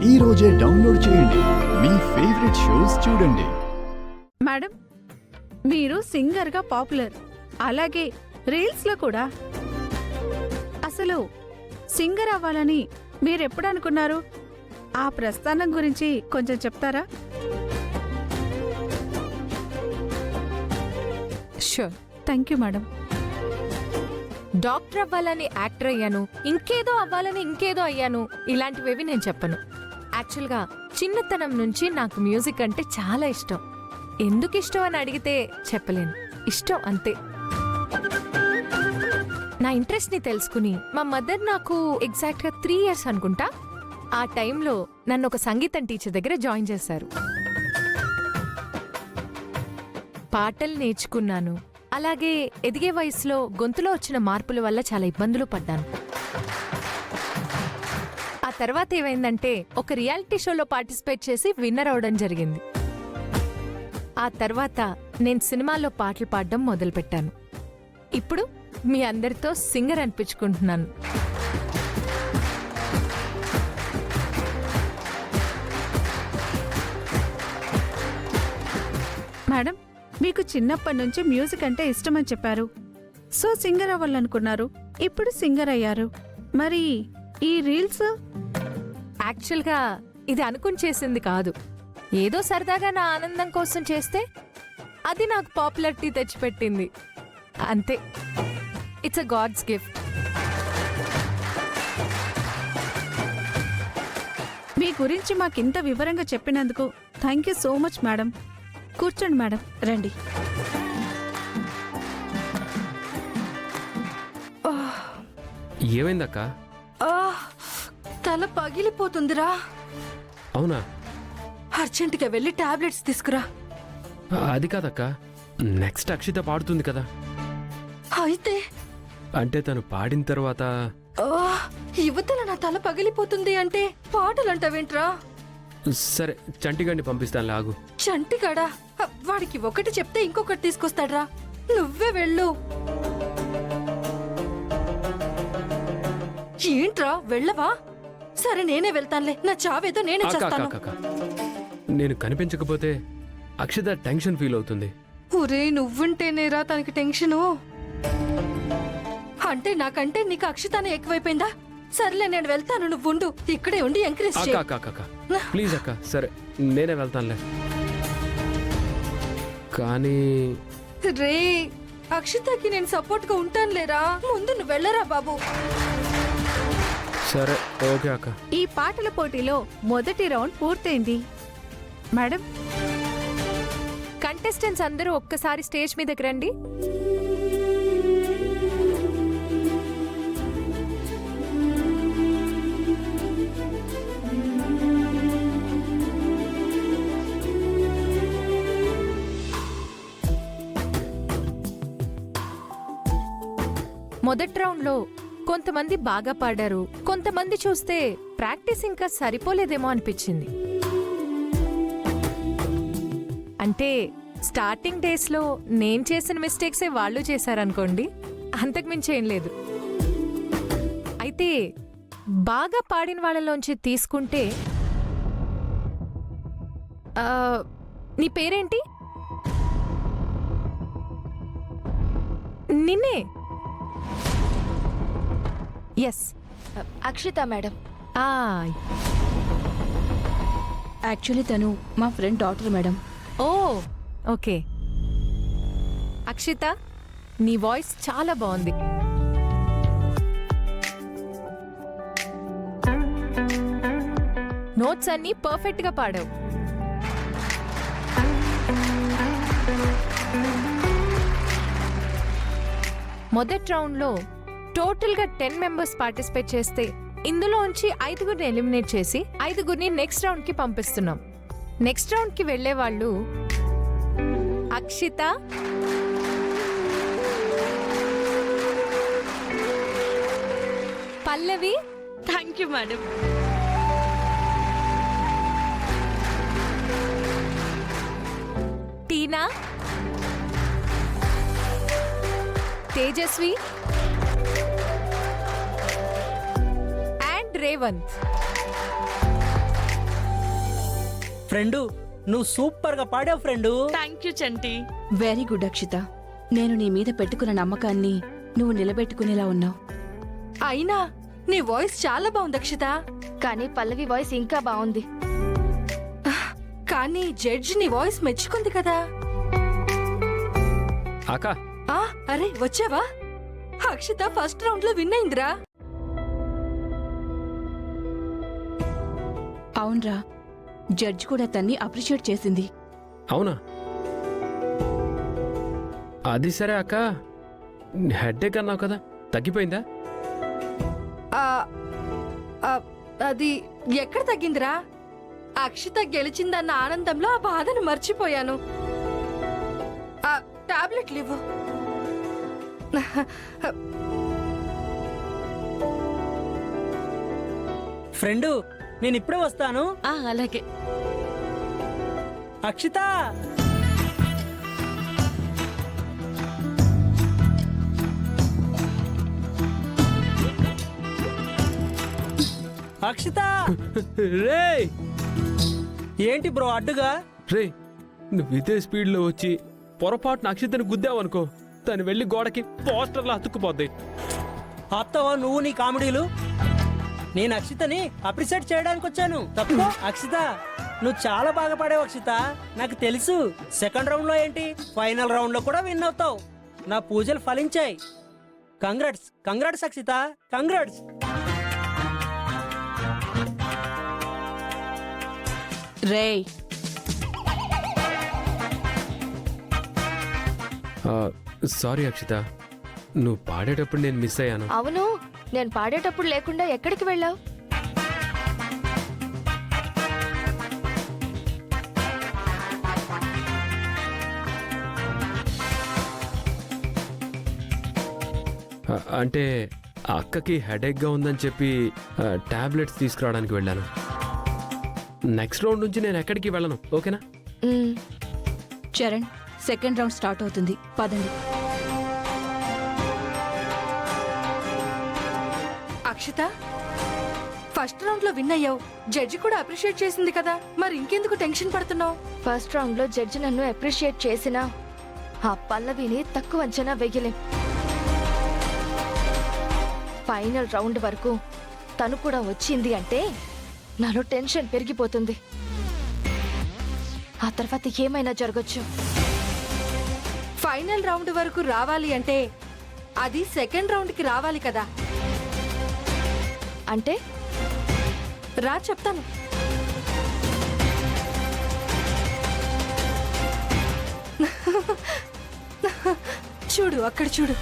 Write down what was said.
ఈ రోజే డౌన్లోడ్ చేయండి. మీ ఫేవరెట్ షోస్ చూడండి. మేడం, మీరు సింగర్గా పాపులర్, అలాగే రీల్స్లో కూడా. అసలు సింగర్ అవ్వాలని మీరెప్పుడు అనుకున్నారు? ఆ ప్రస్థానం గురించి కొంచెం చెప్తారా? Sure. Thank you madam. Doctor అవ్వాలని యాక్టర్ అయ్యాను, ఇంకేదో అవ్వాలని ఇంకేదో అయ్యాను, ఇలాంటివేవి నేను చెప్పను. యాక్చువల్గా చిన్నతనం నుంచి నాకు మ్యూజిక్ అంటే చాలా ఇష్టం. ఎందుకు ఇష్టం అని అడిగితే చెప్పలేను, ఇష్టం అంతే. నా ఇంట్రెస్ట్ని తెలుసుకుని మా మదర్ నాకు ఎగ్జాక్ట్గా 3 years అనుకుంటా ఆ టైంలో నన్ను ఒక సంగీతం టీచర్ దగ్గర జాయిన్ చేశారు. పాటలు నేర్చుకున్నాను. అలాగే ఎదిగే వయసులో గొంతులో వచ్చిన మార్పుల వల్ల చాలా ఇబ్బందులు పడ్డాను. ఆ తర్వాత ఏమైందంటే ఒక రియాలిటీ షోలో పార్టిసిపేట్ చేసి విన్నర్ అవడం జరిగింది. ఆ తర్వాత నేను సినిమాల్లో పాటలు పాడడం మొదలుపెట్టాను. ఇప్పుడు మీ అందరితో సింగర్ అనిపించుకుంటున్నాను. మేడం, మీకు చిన్నప్పటి నుంచి మ్యూజిక్ అంటే ఇష్టమని చెప్పారు. సో సింగర్ అవ్వాలనుకున్నారు, ఇప్పుడు సింగర్ అయ్యారు. మరి ఈ రీల్స్? యాక్చువల్గా ఇది అనుకుని చేసింది కాదు. ఏదో సరదాగా నా ఆనందం కోసం చేస్తే అది నాకు పాపులారిటీ తెచ్చిపెట్టింది, అంతే. It's a god's gift. మీ గురించి మాకింత వివరంగా చెప్పినందుకు thank you so much madam. కూర్చోండి మేడం, రండి. ఏమైందక్క? తల పగిలిపోతుందిరా. అవునా? అర్జెంటుగా వెళ్ళి టాబ్లెట్స్ తీసుకురా. అది కాదక్క, నెక్స్ట్ అక్షిత పాడుతుంది కదా. అయితే అంటే తను పాడిన తర్వాత యువతల నా తల పగిలిపోతుంది అంటే పాటలంటావేంట్రా? సరే, చంటిగాడిని పంపిస్తాను, లాగు. చంటిగాడా? వాడికి ఒకటి చెప్తే ఇంకొకటి తీసుకొస్తాడ్రా. నువ్వే వెళ్ళు. ఏంట్రా వెళ్ళవా? సరే నేనే వెళ్తానులే, నా చావేదో నేనే చేస్తాను. నేను కనిపించకపోతే అక్షిత టెన్షన్ ఫీల్ అవుతుంది. ఒరే, నువ్వుంటేనేరా తనకి టెన్షను. అంటే నాకంటే నీకు అక్షితానే ఎక్కువైపోయిందా? సర్లే నేను వెళ్తాను, నువ్వుండు. ఇక్కడే ఉండి ఎంకరేజ్ చేయి. ప్లీజ్ అక్క. సరే నేనే వెళ్తానులే. కానీ రే, అక్షితకి నేను సపోర్ట్ గా ఉంటానులేరా. ముందు నువ్వు వెళ్ళరా బాబు. సరే, ఓకే అక్క. ఈ పాటల పోటీలో మొదటి రౌండ్ పూర్తయింది. మేడం, కంటెస్టెంట్స్ అందరూ ఒక్కసారి స్టేజ్ మీదకి రండి. మొదటి రౌండ్లో కొంతమంది బాగా పాడారు, కొంతమంది చూస్తే ప్రాక్టీస్ ఇంకా సరిపోలేదేమో అనిపించింది. అంటే స్టార్టింగ్ డేస్లో నేను చేసిన మిస్టేక్సే వాళ్ళు చేశారనుకోండి, అంతకుమించి ఏం లేదు. అయితే బాగా పాడిన వాళ్ళలోంచి తీసుకుంటే నీ పేరేంటి? నిన్నే. Yes, Akshita madam. యాక్చువల్లీ తను మా ఫ్రెండ్ డాక్టర్ మేడం. ఓ, ఓకే. అక్షిత, నీ వాయిస్ చాలా బాగుంది. నోట్స్ అన్నీ పర్ఫెక్ట్గా పాడావు. మొదటి రౌండ్లో టోటల్గా 10 members పార్టిసిపేట్ చేస్తే ఇందులోంచి 5గురిని ఎలిమినేట్ చేసి 5గురిని నెక్స్ట్ రౌండ్కి పంపిస్తున్నాం. నెక్స్ట్ రౌండ్కి వెళ్లే వాళ్ళు Akshitha, Pallavi. Thank you madam. Tina, Tejaswi and Revanth. Friend నువ్వు సూపర్ గా పాడావు friend. Thank you Chanti. Very good Akshitha. నేను నీ మీద పెట్టుకున్న నమ్మకాన్ని నువ్వు నిలబెట్టుకునేలా ఉన్నావు. అయినా నీ వాయిస్ చాలా బాగుంది అక్షిత. కానీ పల్లవి వాయిస్ ఇంకా బాగుంది. కానీ జడ్జి నీ వాయిస్ మెచ్చుకుంది కదా. అక్క ఆ, అరే వచ్చావా? అక్షిత ఫస్ట్ రౌండ్ లో విన్ అయిందిరా. అవునరా, జడ్జ్ కూడా తన్ని అప్రిషియేట్ చేసింది. అవునా? అది సరే అక్క, హెడ్ఏక్ అన్నావు కదా, తగ్గిపోయిందా? ఆ, ఆ, అది ఎక్కడ తగ్గిందిరా? అక్షిత గెలిచిందన్న ఆనందంలో ఆ బాధను మర్చిపోయాను. ఆ టాబ్లెట్లు ఇవ్వు. ఫ్రెండు నేను ఇప్పుడే వస్తాను. అలాగే. అక్షిత అక్షిత రే ఏంటి బ్రో అడ్డుగా? రే, నువ్వు ఇదే స్పీడ్లో వచ్చి పొరపాటున అక్షితను గుద్దావనుకో, తను వెళ్ళి గోడకి పోస్టర్లా అతుక్కుపోద్ది. ఆప్తావా నువ్వు నీ కామెడీలు? నేను అక్షితని అప్రిషియేట్ చేయడానికి వచ్చాను. తప్పు అక్షిత, నువ్వు చాలా బాగా పాడావు అక్షిత. నాకు తెలుసు సెకండ్ రౌండ్ లో ఏంటి, ఫైనల్ రౌండ్ లో కూడా విన్ అవుతావు. నా పూజలు ఫలించాయి. Congrats congrats Akshitha, congrats. రేయ్, సారీ అక్షిత, నువ్వు పాడేటప్పుడు నేను మిస్ అయ్యాను. అవును, నేను పాడేటప్పుడు లేకుండా ఎక్కడికి వెళ్ళావు? అంటే అక్కకి హెడేక్గా ఉందని చెప్పి టాబ్లెట్స్ తీసుకురావడానికి వెళ్ళాను. నెక్స్ట్ రౌండ్ నుంచి నేను ఎక్కడికి వెళ్ళను, ఓకేనా? మ్, చరణ్, సెకండ్ రౌండ్ స్టార్ట్ అవుతుంది, పదండి. అక్షిత ఫస్ట్ రౌండ్ లో విన్ అయ్యావు. జడ్జి కూడా అప్రిషియేట్ చేసింది కదా, మరి ఇంకెందుకు టెన్షన్ పడుతున్నావు? ఫస్ట్ రౌండ్ లో జడ్జి నన్ను అప్రిషియేట్ చేసినా ఆ పల్లవిని తక్కువ అంచనా వెయ్యలేం. ఫైనల్ రౌండ్ వరకు తను కూడా వచ్చింది అంటే నాలో టెన్షన్ పెరిగిపోతుంది. ఆ తర్వాత ఏమైనా జరగచ్చు. ఫైనల్ రౌండ్ వరకు రావాలి అంటే అది సెకండ్ రౌండ్ కి రావాలి కదా. అంటే రా చెప్తాను. చూడు అక్కడ చూడు.